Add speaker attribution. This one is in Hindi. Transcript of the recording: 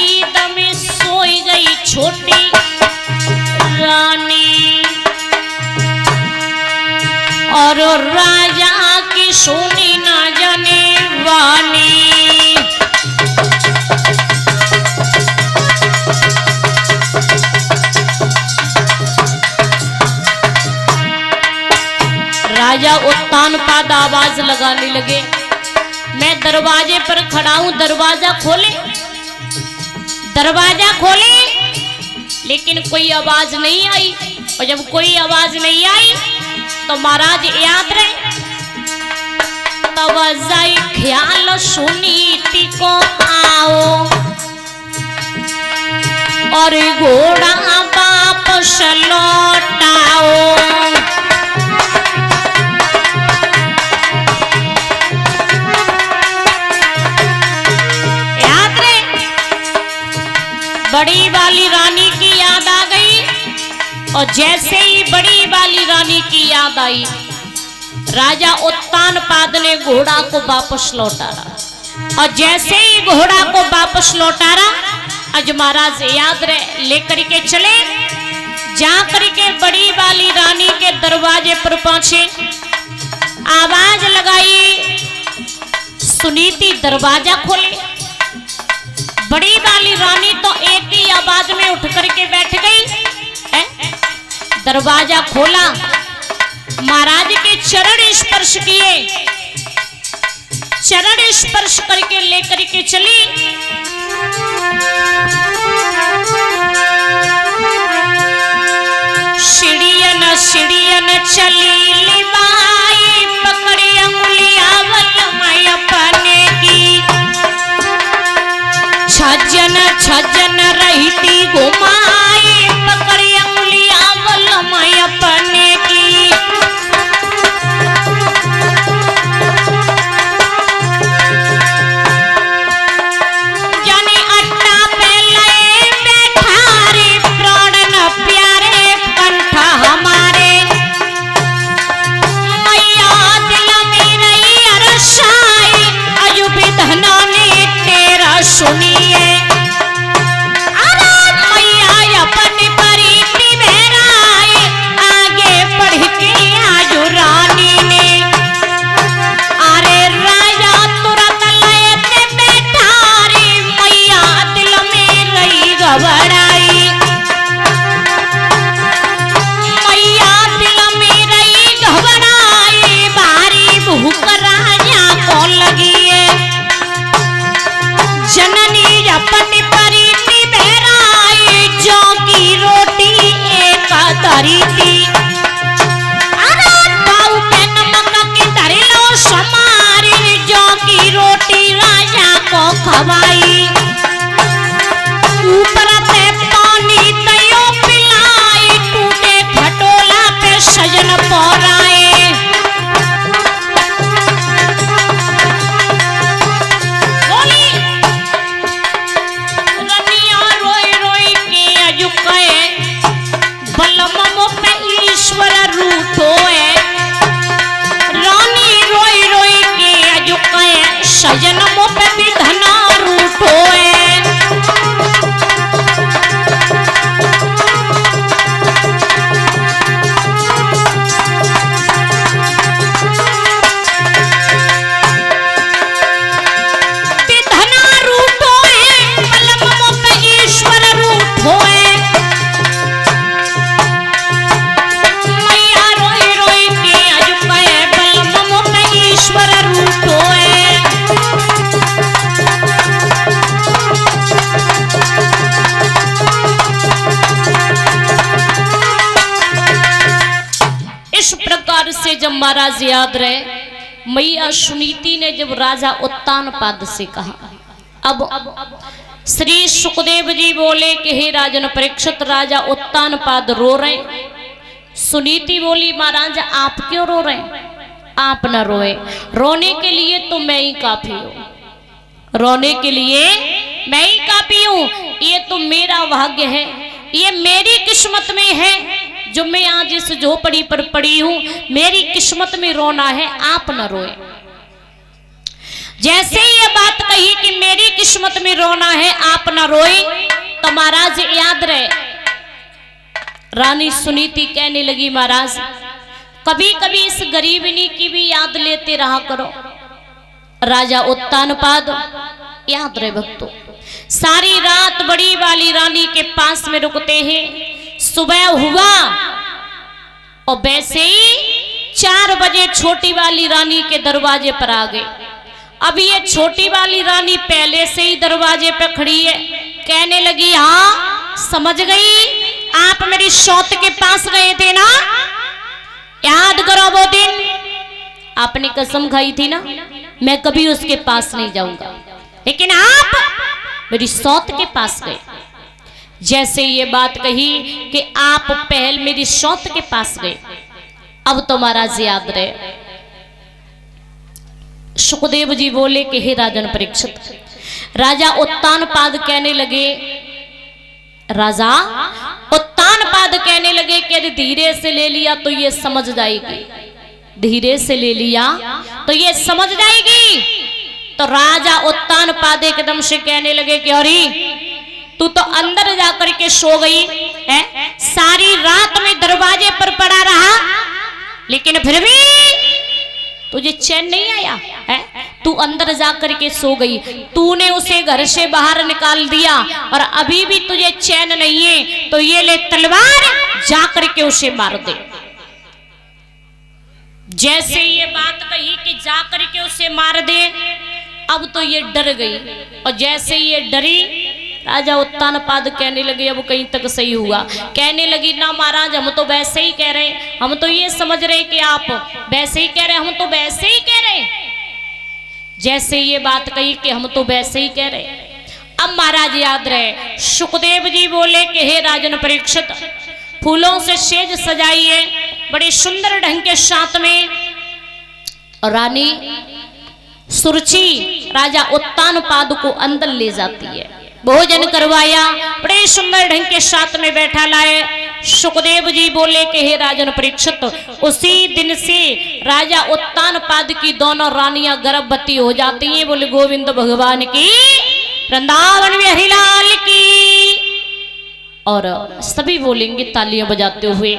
Speaker 1: नींद में सोई गई छोटी रानी और राजा की सुनी ना जाने वाणी। राजा उत्तानपाद आवाज लगाने लगे, मैं दरवाजे पर खड़ा हूं, दरवाजा खोले, दरवाजा खोले, लेकिन कोई आवाज नहीं आई। और जब कोई आवाज नहीं आई तो महाराज याद रहे, तवज्जो ख्याल सुनीति को आओ और घोड़ा वापस लौटाओ। बड़ी वाली रानी की याद आ गई और जैसे ही बड़ी वाली रानी की याद आई, राजा उत्तानपाद ने घोड़ा को वापस लौटाया। और जैसे ही घोड़ा को वापस लौटाया, आज महाराज याद रहे लेकर के चले, जाकर के बड़ी वाली रानी के दरवाजे पर पहुंचे, आवाज लगाई, सुनीति दरवाजा खोले। बड़ी वाली रानी तो एक ही आवाज में उठ करके बैठ गई, दरवाजा खोला, महाराज के चरण स्पर्श किए, चरण स्पर्श करके लेकर के चली। सीढ़ियन सीढ़ियन चली लिबाई, पकड़ी अंगुलियां वलमय अपने की, छजन छजन रहती घुमाई, पकड़ी अंगुलियां वलमय अपने की। जाने अड्डा पे लए बैठा रे, प्राण न प्यारे कंठ हमारे, मैया दिल में रही अरसाई, अयुबी धना ने तेरा सुनिए। जन्मों पे भी धना रूठ होए, से जब महाराज याद रहे, मैया सुनीति ने जब राजा उत्तानपाद से कहा, अब श्री सुखदेव जी बोले कि हे राजन परीक्षित, राजा उत्तानपाद रो रहे। सुनीति बोली, महाराज आप क्यों रो रहे? आप न रोए, रोने के लिए तो मैं ही काफी हूँ, रोने के लिए मैं ही काफी हूँ। ये तो मेरा भाग्य है, ये मेरी किस्मत में है जो मैं आज इस झोपड़ी पर पड़ी हूं, मेरी किस्मत में रोना है, आप न रोए। जैसे ये बात कही कि मेरी किस्मत किस्मत में रोना है आप ना रोए तो महाराज याद रहे। रानी सुनीति कहने लगी महाराज कभी कभी इस गरीबनी की भी याद लेते रहा करो। राजा उत्तानपाद याद रहे भक्तों सारी रात बड़ी वाली रानी के पास में रुकते हैं। सुबह हुआ और वैसे ही 4 बजे छोटी वाली रानी के दरवाजे पर आ गए। अब ये छोटी वाली रानी पहले से ही दरवाजे पे खड़ी है। कहने लगी हाँ समझ गई आप मेरी शौत के पास गए थे ना, याद करो वो दिन आपने कसम खाई थी ना मैं कभी उसके पास नहीं जाऊंगा, लेकिन आप मेरी शौत के पास गए। जैसे ये बात कही कि आप पहल मेरी शौत के पास गए। अब तो महाराज याद रहे। सुखदेव जी बोले कि हे राजन परीक्षित, राजा उत्तानपाद कहने लगे, राजा उत्तानपाद कहने लगे कि यदि धीरे से ले लिया तो ये समझ जाएगी, धीरे से ले लिया तो ये समझ जाएगी। तो राजा उत्तानपाद एकदम से कहने लगे कि अरे तू तो अंदर जाकर के सो गई है, सारी रात में दरवाजे पर पड़ा रहा लेकिन फिर भी तुझे चैन नहीं आया है, तू अंदर जाकर के सो गई, तूने उसे घर से बाहर निकाल दिया और अभी भी तुझे चैन नहीं है, तो ये ले तलवार जाकर के उसे मार दे। जैसे ये बात कही कि जाकर के उसे मार दे, अब तो ये डर गई और जैसे ये डरी राजा उत्तानपाद कहने लगे अब कहीं तक सही हुआ। कहने लगी ना महाराज हम तो वैसे ही कह रहे, हम तो ये समझ रहे कि आप वैसे ही कह रहे, हम तो वैसे ही कह रहे। जैसे ये बात कही कि हम तो वैसे ही कह रहे। अब महाराज याद रहे सुखदेव जी बोले कि हे राजन परीक्षित फूलों से सेज सजाइए बड़े सुंदर ढंग के साथ में। और रानी सुरुचि राजा उत्तानपाद को अंदर ले जाती है, भोजन करवाया, बड़े सुंदर ढंग के साथ में बैठा लाए। सुखदेव जी बोले कि हे राजन परीक्षित उसी दिन से राजा उत्तानपाद की दोनों रानियां गर्भवती हो जाती हैं। बोले गोविंद भगवान की, वृंदावन में हरिलाल की। और सभी बोलेंगे तालियां बजाते हुए।